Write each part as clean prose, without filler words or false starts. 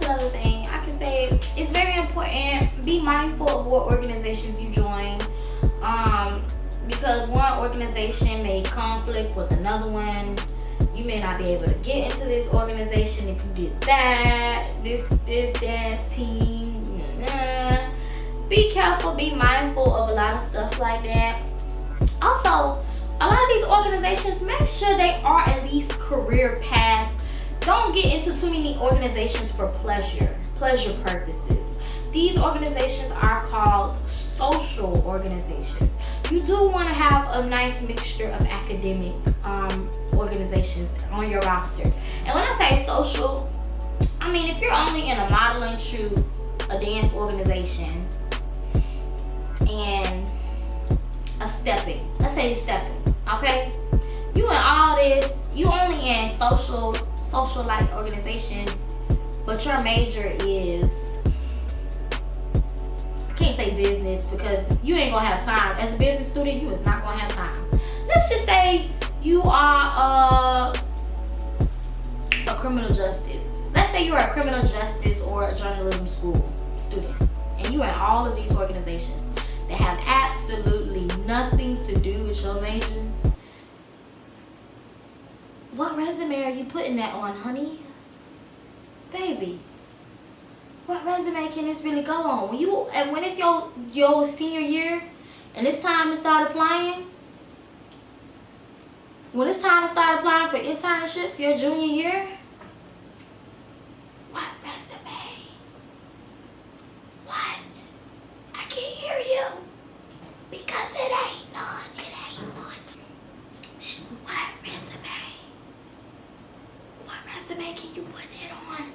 another thing. I can say it's very important. Be mindful of what organizations you join. Because one organization may conflict with another one. You may not be able to get into this organization if you did that. This dance team. Be careful, be mindful of a lot of stuff like that. Also, a lot of these organizations, make sure they are at least career path. Don't get into too many organizations for pleasure purposes. These organizations are called social organizations. You do want to have a nice mixture of academic organizations on your roster. And when I say social, I mean if you're only in a modeling shoot, a dance organization, and a stepping, let's say stepping, okay? You in all this, you only in social like organizations, but your major is, I can't say business because you ain't gonna have time. As a business student, you is not gonna have time. Let's just say you are a criminal justice. Let's say you are a criminal justice or a journalism school student, and you in all of these organizations that have absolutely nothing to do with your major. What resume are you putting that on, honey? Baby, what resume can this really go on? When it's your senior year and it's time to start applying, when it's time to start applying for internships your junior year, what resume? What? I can't hear you. Because it ain't none. It ain't one. What resume? What resume can you put it on?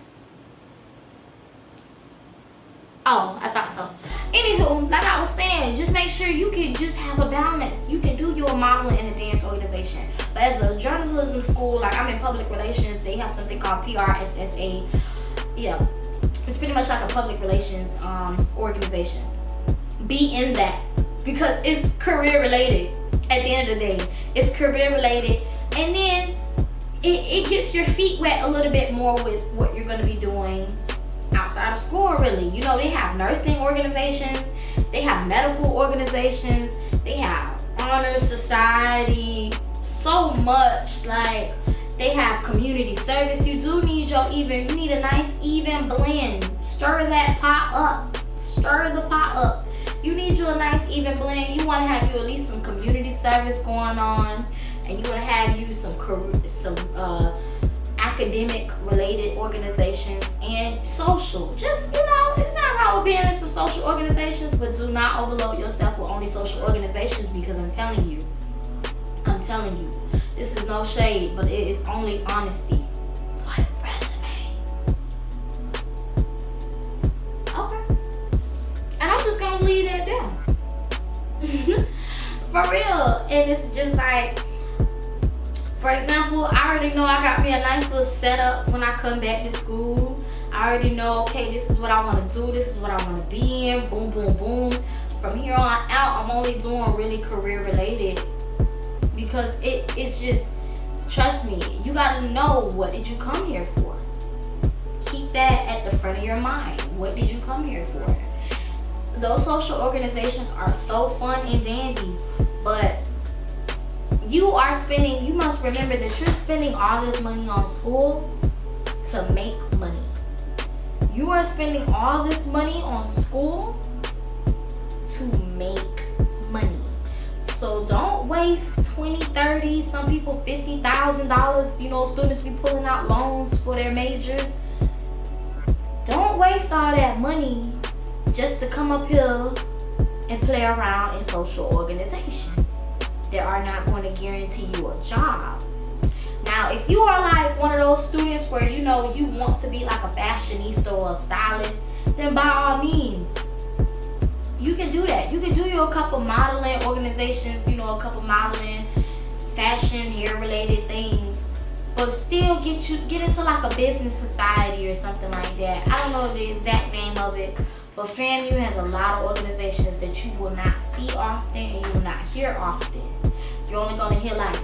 Oh, I thought so. Anywho, like I was saying, just make sure you can just have a balance. You can do your modeling in a dance organization. But as a journalism school, like I'm in public relations, they have something called PRSSA. Yeah, it's pretty much like a public relations organization. Be in that because it's career related. At the end of the day, it's career related, and then it gets your feet wet a little bit more with what you're going to be doing outside of school. Really, you know, they have nursing organizations, they have medical organizations, they have honor society, so much. Like they have community service. You do need you need a nice even blend. Stir that pot up. Stir the pot up. You need you a nice even blend. You want to have you at least some community service going on, and you want to have you some academic related organizations and social. Just, you know, it's not wrong with being in some social organizations, but do not overload yourself with only social organizations, because I'm telling you, this is no shade, but it is only honesty. What resume? Okay. And I'm just gonna leave that down. For real. And it's just like, for example, I already know I got me a nice little setup when I come back to school. I already know, okay, this is what I want to do. This is what I want to be in. Boom, boom, boom. From here on out, I'm only doing really career related, because it's just, trust me, you got to know, what did you come here for? Keep that at the front of your mind. What did you come here for? Those social organizations are so fun and dandy, but you must remember that you're spending all this money on school to make money. You are spending all this money on school to make money. So don't waste $20, $30, some people $50,000. You know, students be pulling out loans for their majors. Don't waste all that money just to come up here and play around in social organizations that are not going to guarantee you a job. Now, if you are like one of those students where, you know, you want to be like a fashionista or a stylist, then by all means, you can do that. You can do your couple modeling organizations, you know, a couple modeling, fashion, hair related things, but still get into like a business society or something like that. I don't know the exact name of it, but FAMU has a lot of organizations that you will not see often and you will not hear often. You're only going to hear like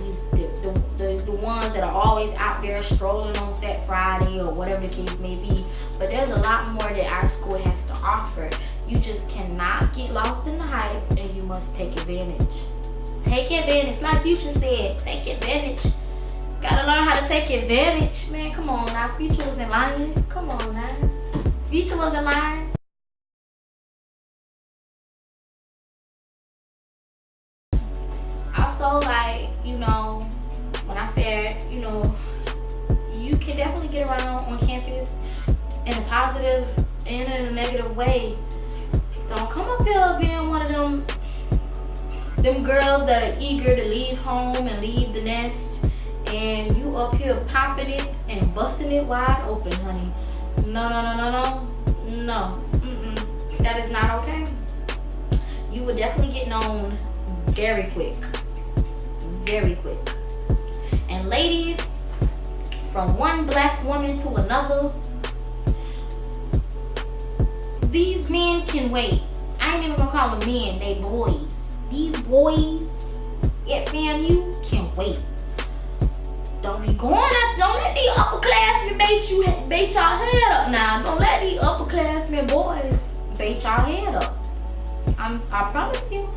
the ones that are always always out there strolling on set Friday or whatever the case may be. But there's a lot more that our school has to offer. You just cannot get lost in the hype, and you must take advantage. Take advantage, like Future said, take advantage. Gotta learn how to take advantage. Man, come on now. Future wasn't lying. Come on now. Future wasn't lying. Also, like, you know, when I said, you know, you can definitely get around on campus in a positive and in a negative way. Don't come up here being one of them girls that are eager to leave home and leave the nest, and you up here popping it and busting it wide open, honey. No. That is not okay. You will definitely get known very quick. Very quick. And ladies, from one black woman to another, these men can wait. I ain't even gonna call them men, they boys. These boys at FAMU can wait. Don't be going up, don't let these upperclassmen bait y'all head up now. Don't let these upperclassmen boys bait y'all head up. I promise you.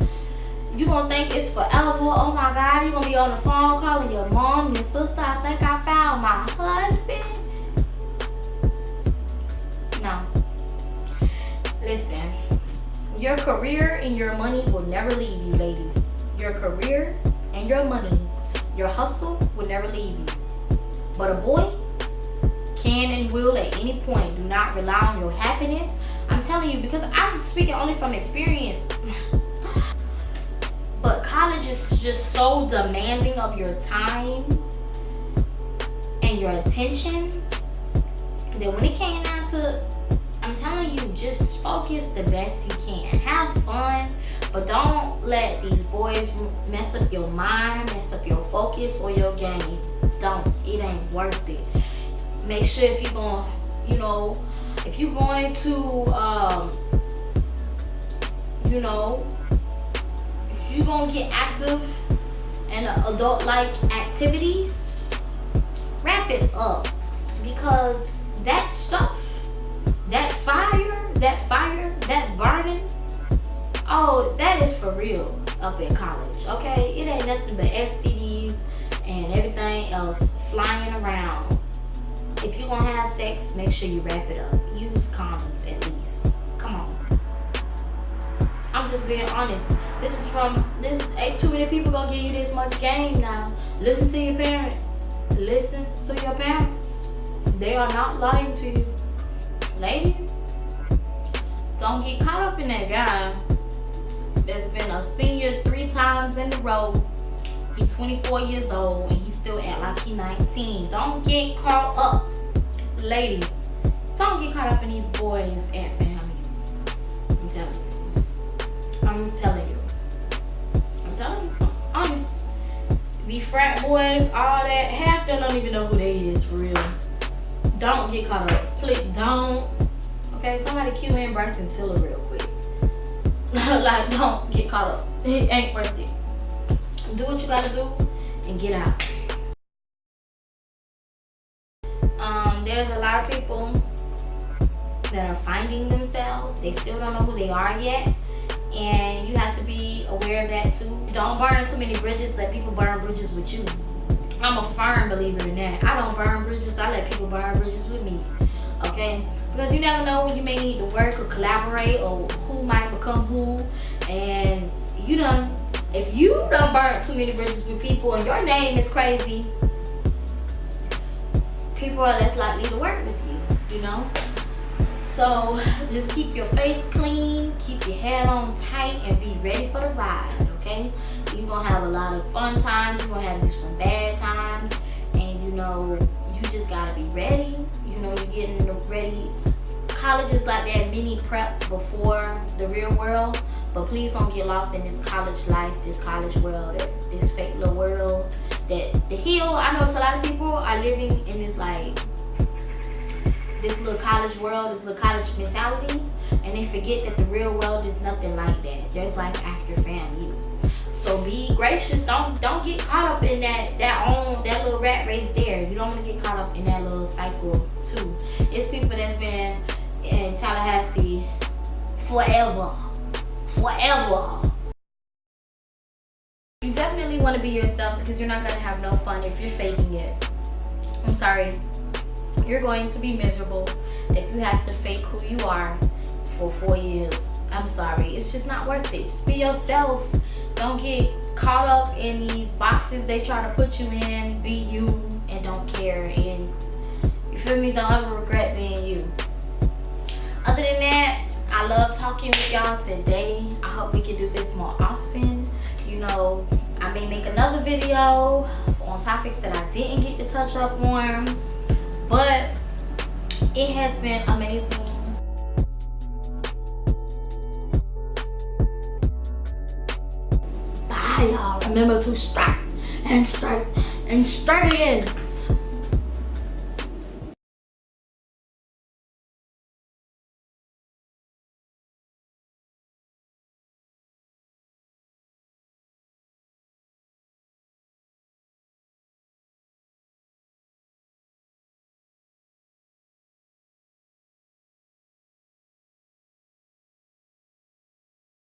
You gonna think it's forever. Oh my God, you gonna be on the phone calling your mom, your sister. I think I found my husband. No. Listen, your career and your money will never leave you, ladies. Your career and your money, your hustle will never leave you. But a boy can and will at any point. Do not rely on your happiness. I'm telling you, because I'm speaking only from experience. But college is just so demanding of your time and your attention that when it came down to, I'm telling you, just focus the best you can. Have fun, but don't let these boys mess up your mind, mess up your focus or your game. Don't. It ain't worth it. Make sure if you're going, you know, if you're going to, you know, you're gonna get active in adult-like activities, wrap it up, because that stuff, that fire, that burning, oh, that is for real up in college, okay? It ain't nothing but STDs and everything else flying around. If you're gonna have sex, make sure you wrap it up. Use condoms at least. Come on. I'm just being honest. Ain't too many people gonna give you this much game now. Listen to your parents. Listen to your parents. They are not lying to you. Ladies, don't get caught up in that guy that's been a senior 3 times in a row. He's 24 years old and he still act like he's 19. Don't get caught up. Ladies, don't get caught up in these boys at family. I'm telling you. Honest. These frat boys, all that, half them don't even know who they is for real. Don't get caught up. Please don't. Okay, somebody cue in Bryson Tiller real quick. Like, don't get caught up. It ain't worth it. Do what you gotta do and get out. There's a lot of people that are finding themselves. They still don't know who they are yet. And you have to be aware of that too. Don't burn too many bridges. Let people burn bridges with you. I'm a firm believer in that. I don't burn bridges. I let people burn bridges with me. Okay? Because you never know when you may need to work or collaborate or who might become who. And if you done burnt too many bridges with people and your name is crazy, people are less likely to work with you, you know? So just keep your face clean, keep your head on tight, and be ready for the ride, okay? You're gonna have a lot of fun times, you're gonna have some bad times, and you just gotta be ready. You're getting ready. College is like that mini prep before the real world, but please don't get lost in this college life, this college world, this fake little world. That the hill, I know it's a lot of people are living in this this little college world, this little college mentality, and they forget that the real world is nothing like that. There's life after FAMU. So be gracious. Don't get caught up in that little rat race there. You don't want to get caught up in that little cycle too. It's people that's been in Tallahassee forever. You definitely want to be yourself, because you're not gonna have no fun if you're faking it. I'm sorry. You're going to be miserable if you have to fake who you are for 4 years. I'm sorry. It's just not worth it. Just be yourself. Don't get caught up in these boxes they try to put you in. Be you and don't care. And you feel me? Don't ever regret being you. Other than that, I love talking with y'all today. I hope we can do this more often. You know, I may make another video on topics that I didn't get to touch up on. But it has been amazing. Bye, y'all. Remember to start again.